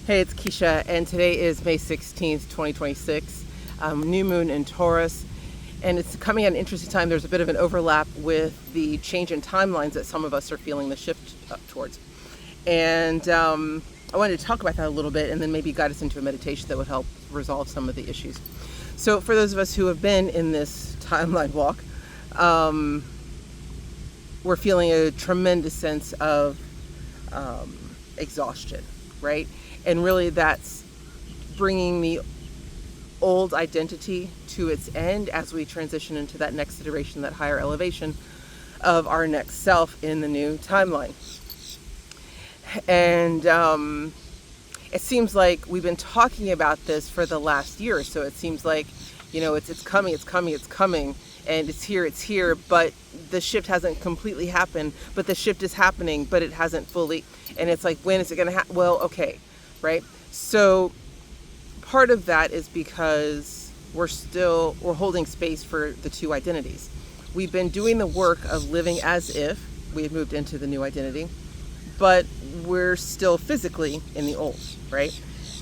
Hey, it's Keisha, and today is May 16th, 2026, new moon in Taurus, and it's coming at an interesting time. There's a bit of an overlap with the change in timelines that some of us are feeling the shift up towards. And I wanted to talk about that a little bit and then maybe guide us into a meditation that would help resolve some of the issues. So for those of us who have been in this timeline walk, we're feeling a tremendous sense of exhaustion, right? And really that's bringing the old identity to its end as we transition into that next iteration, that higher elevation of our next self in the new timeline. And it seems like we've been talking about this for the last year or so. It seems like, it's coming, and it's here, but the shift hasn't completely happened, but the shift is happening, but it hasn't fully. And it's like, when is it going to happen? Well, okay, right? So part of that is because we're holding space for the two identities. We've been doing the work of living as if we had moved into the new identity, but we're still physically in the old, right?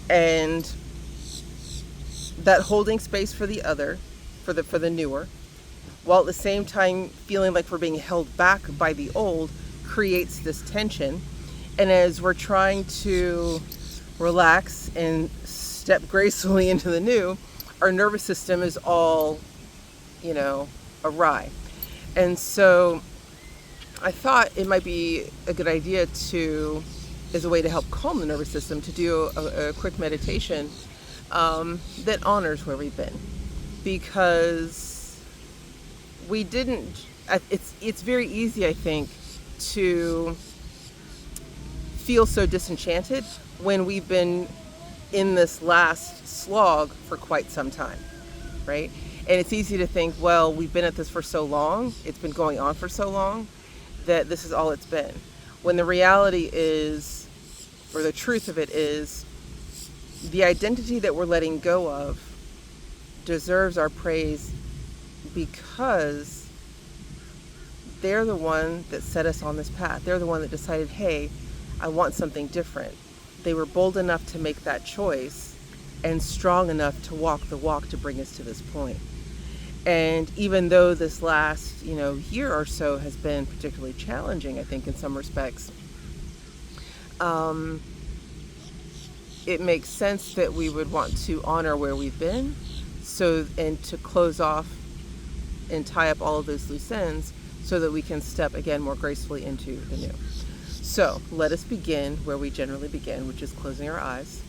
And that holding space for the other, for the newer, while at the same time feeling like we're being held back by the old, creates this tension. And as we're trying to relax and step gracefully into the new, our nervous system is all, awry. And so I thought it might be a good idea as a way to help calm the nervous system, to do a quick meditation that honors where we've been. Because it's very easy, I think, to feel so disenchanted when we've been in this last slog for quite some time, right? And it's easy to think, well, we've been at this for so long, it's been going on for so long, that this is all it's been. When the reality is, or the truth of it is, the identity that we're letting go of deserves our praise because they're the one that set us on this path. They're the one that decided, hey, I want something different. They were bold enough to make that choice and strong enough to walk the walk to bring us to this point. And even though this last, year or so has been particularly challenging, I think in some respects, it makes sense that we would want to honor where we've been, and to close off and tie up all of those loose ends so that we can step again more gracefully into the new. So let us begin where we generally begin, which is closing our eyes.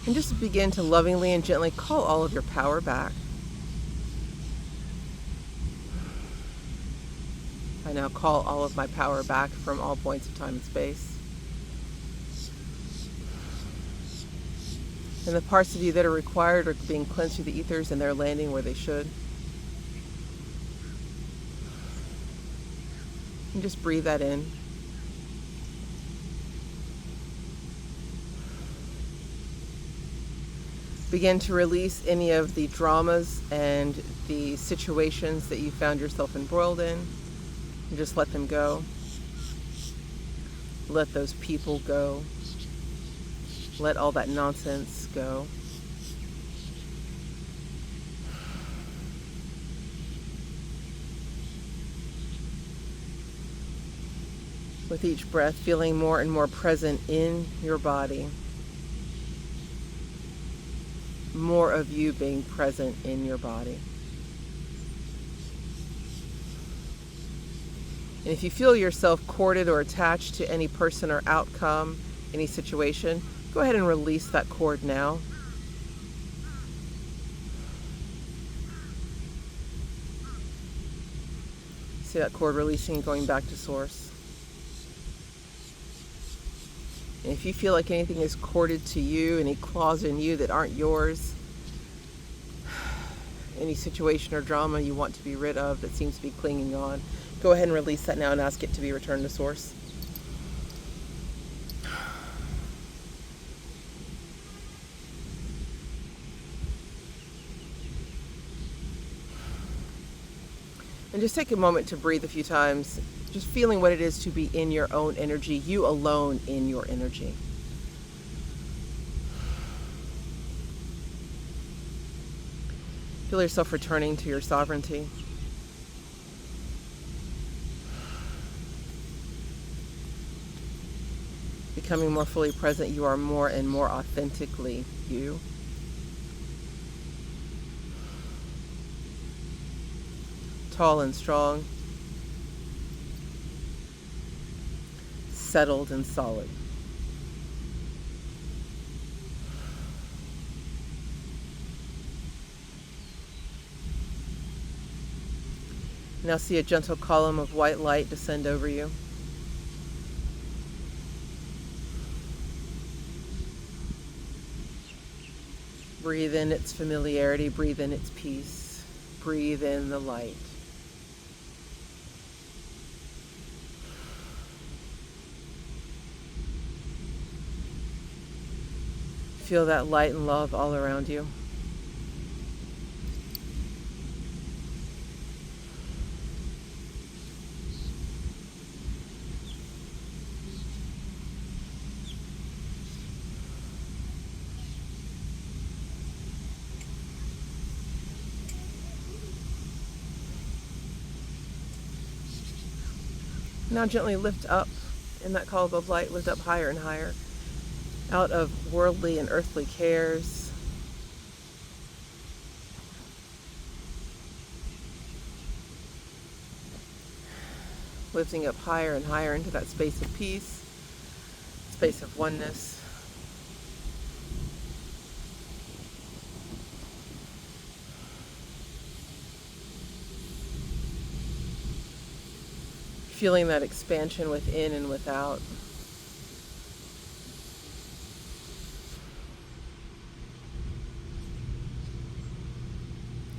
And just begin to lovingly and gently call all of your power back. I now call all of my power back from all points of time and space. And the parts of you that are required are being cleansed through the ethers, and they're landing where they should. And just breathe that in. Begin to release any of the dramas and the situations that you found yourself embroiled in. And just let them go. Let those people go. Let all that nonsense go. With each breath, feeling more and more present in your body. More of you being present in your body. And if you feel yourself corded or attached to any person or outcome, any situation, go ahead and release that cord now. See that cord releasing and going back to source. And if you feel like anything is corded to you, any claws in you that aren't yours, any situation or drama you want to be rid of that seems to be clinging on, go ahead and release that now and ask it to be returned to source. And just take a moment to breathe a few times Just feeling what it is to be in your own energy, you alone in your energy. Feel yourself returning to your sovereignty. Becoming more fully present, you are more and more authentically you. Tall and strong. Settled and solid. Now see a gentle column of white light descend over you. Breathe in its familiarity, breathe in its peace, breathe in the light. Feel that light and love all around you. Now gently lift up in that column of light, lift up higher and higher, out of worldly and earthly cares. Lifting up higher and higher into that space of peace, space of oneness. Feeling that expansion within and without.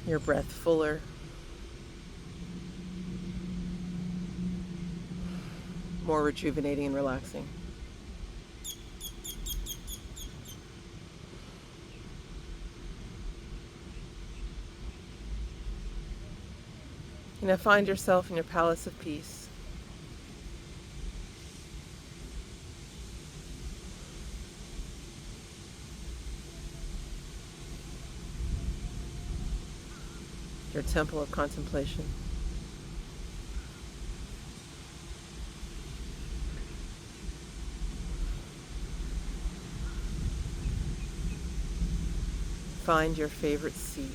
Your breath fuller. More rejuvenating and relaxing. You now find yourself in your palace of peace. Your temple of contemplation. Find your favorite seat.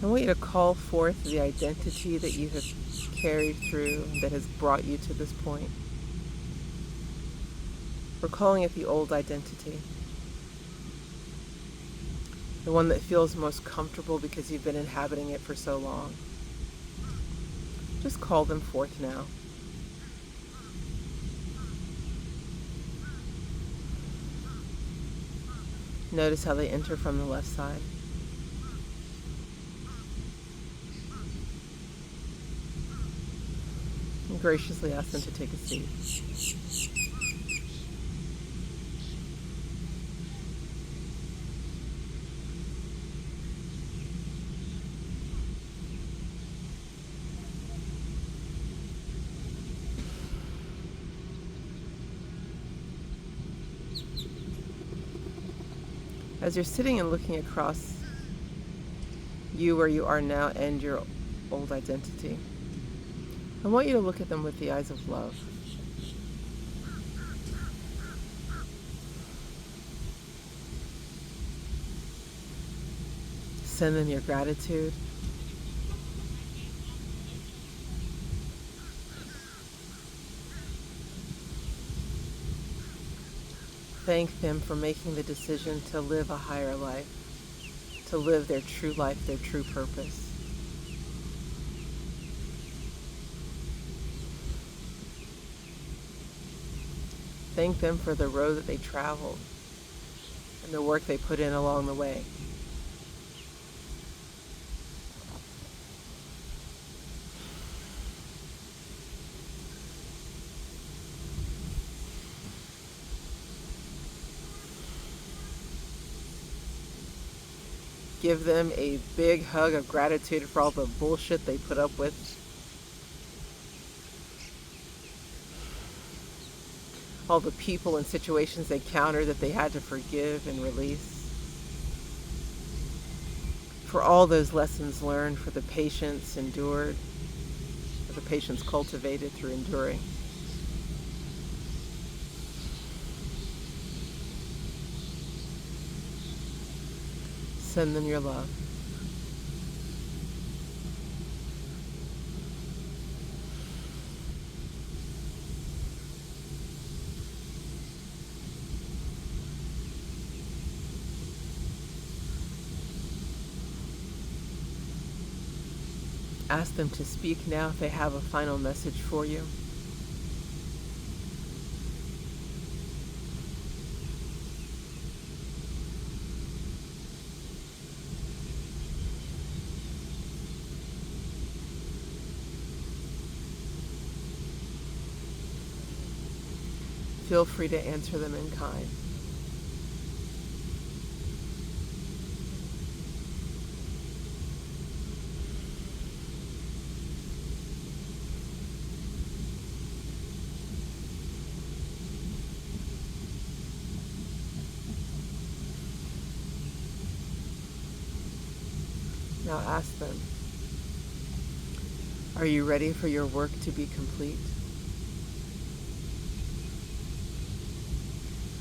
I want you to call forth the identity that you have carried through that has brought you to this point. We're calling it the old identity. The one that feels most comfortable because you've been inhabiting it for so long. Just call them forth now. Notice how they enter from the left side. And graciously ask them to take a seat. As you're sitting and looking across you where you are now and your old identity, I want you to look at them with the eyes of love. Send them your gratitude. Thank them for making the decision to live a higher life, to live their true life, their true purpose. Thank them for the road that they traveled and the work they put in along the way. Give them a big hug of gratitude for all the bullshit they put up with. All the people and situations they encountered that they had to forgive and release. For all those lessons learned, for the patience endured, for the patience cultivated through enduring. Send them your love. Ask them to speak now if they have a final message for you. Feel free to answer them in kind. Now ask them, are you ready for your work to be complete?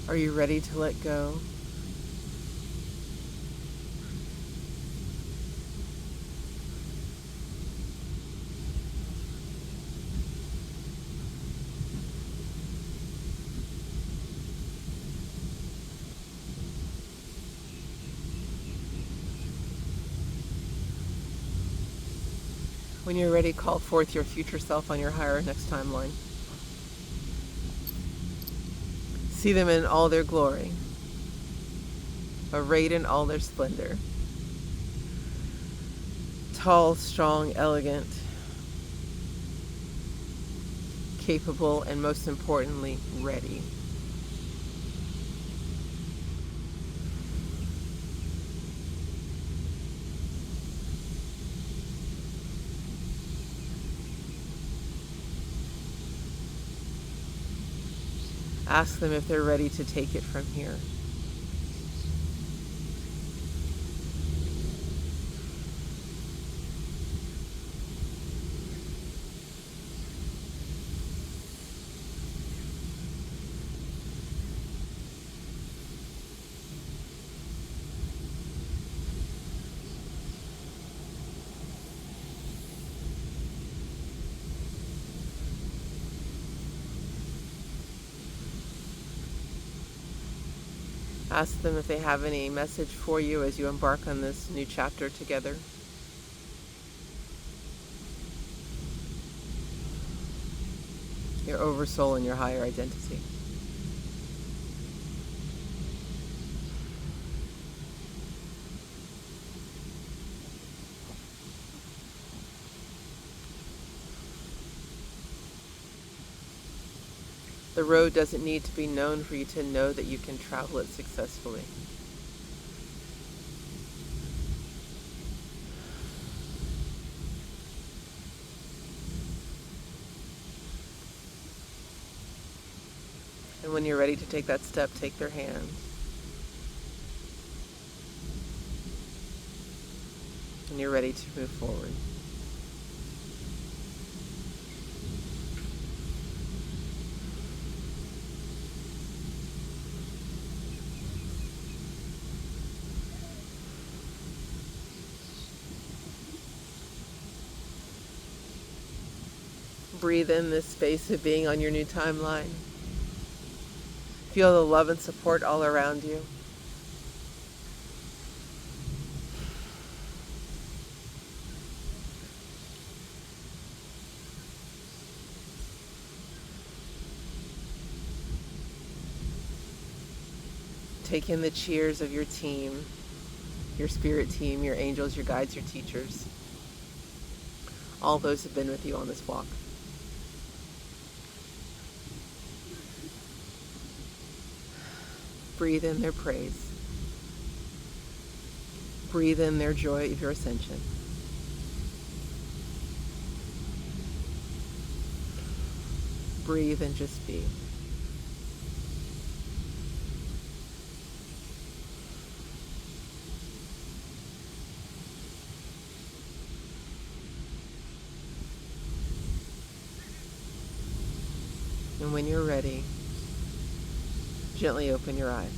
Are you ready to let go? When you're ready, call forth your future self on your higher next timeline. See them in all their glory, arrayed in all their splendor. Tall, strong, elegant, capable, and most importantly, ready. Ask them if they're ready to take it from here. Ask them if they have any message for you as you embark on this new chapter together. Your oversoul and your higher identity. The road doesn't need to be known for you to know that you can travel it successfully. And when you're ready to take that step, take their hand. And you're ready to move forward. Breathe in this space of being on your new timeline. Feel the love and support all around you. Take in the cheers of your team, your spirit team, your angels, your guides, your teachers. All those who've been with you on this walk. Breathe in their praise. Breathe in their joy of your ascension. Breathe and just be. And when you're ready, gently open your eyes.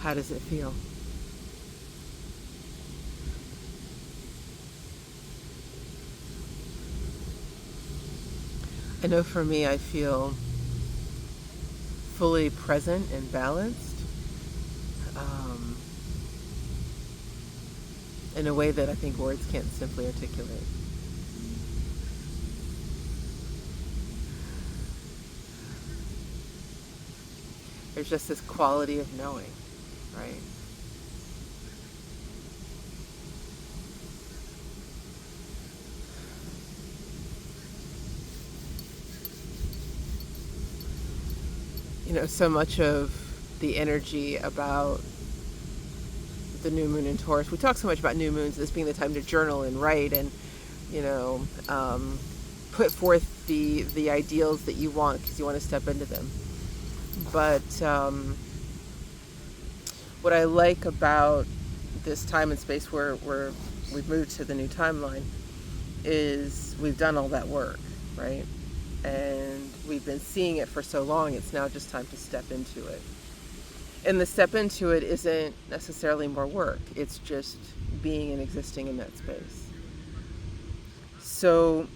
How does it feel? I know for me, I feel fully present and balanced in a way that I think words can't simply articulate. There's just this quality of knowing, right? You know, so much of the energy about the new moon in Taurus, we talk so much about new moons, this being the time to journal and write and, you know, put forth the ideals that you want because you want to step into them. But what I like about this time and space where we've moved to the new timeline is we've done all that work, right? And we've been seeing it for so long, it's now just time to step into it. And the step into it isn't necessarily more work, it's just being and existing in that space. So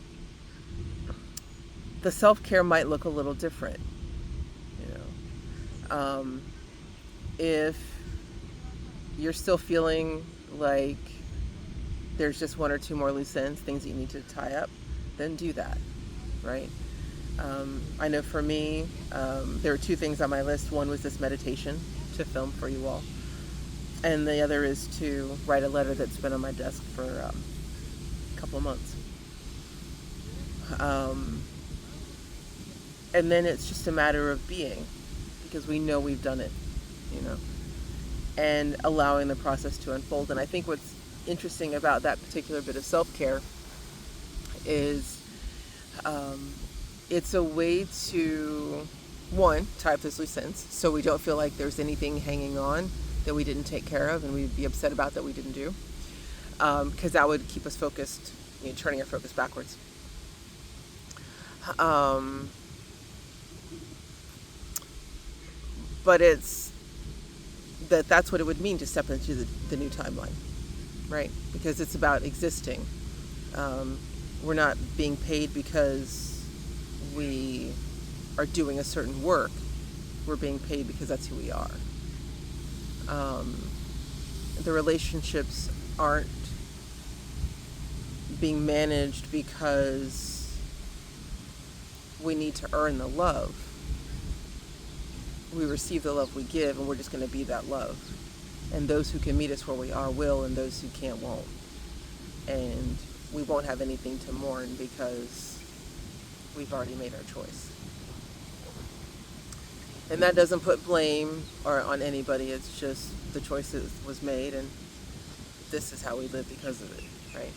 the self-care might look a little different, you know. If you're still feeling like there's just one or two more loose ends, things that you need to tie up, then do that, right? I know for me, there were two things on my list. One was this meditation to film for you all. And the other is to write a letter that's been on my desk for a couple of months. And then it's just a matter of being, because we know we've done it, you know, and allowing the process to unfold. And I think what's interesting about that particular bit of self-care is it's a way to, one, tie up those loose ends so we don't feel like there's anything hanging on that we didn't take care of and we'd be upset about that we didn't do, because that would keep us focused, you know, turning our focus backwards. But it's that's what it would mean to step into the new timeline, right? Because it's about existing. We're not being paid because we are doing a certain work. We're being paid because that's who we are. The relationships aren't being managed because we need to earn the love. We receive the love we give, and we're just going to be that love. And those who can meet us where we are will, and those who can't won't. And we won't have anything to mourn because we've already made our choice. And that doesn't put blame on anybody. It's just the choice that was made, and this is how we live because of it, right?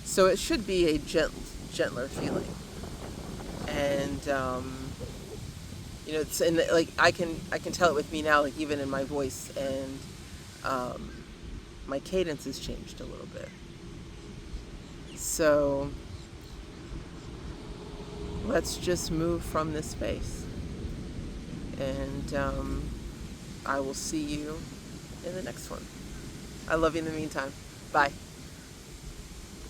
So it should be a gentler feeling. And you know, it's like I can tell it with me now, like even in my voice, and my cadence has changed a little bit. So let's just move from this space, and I will see you in the next one. I love you in the meantime. Bye.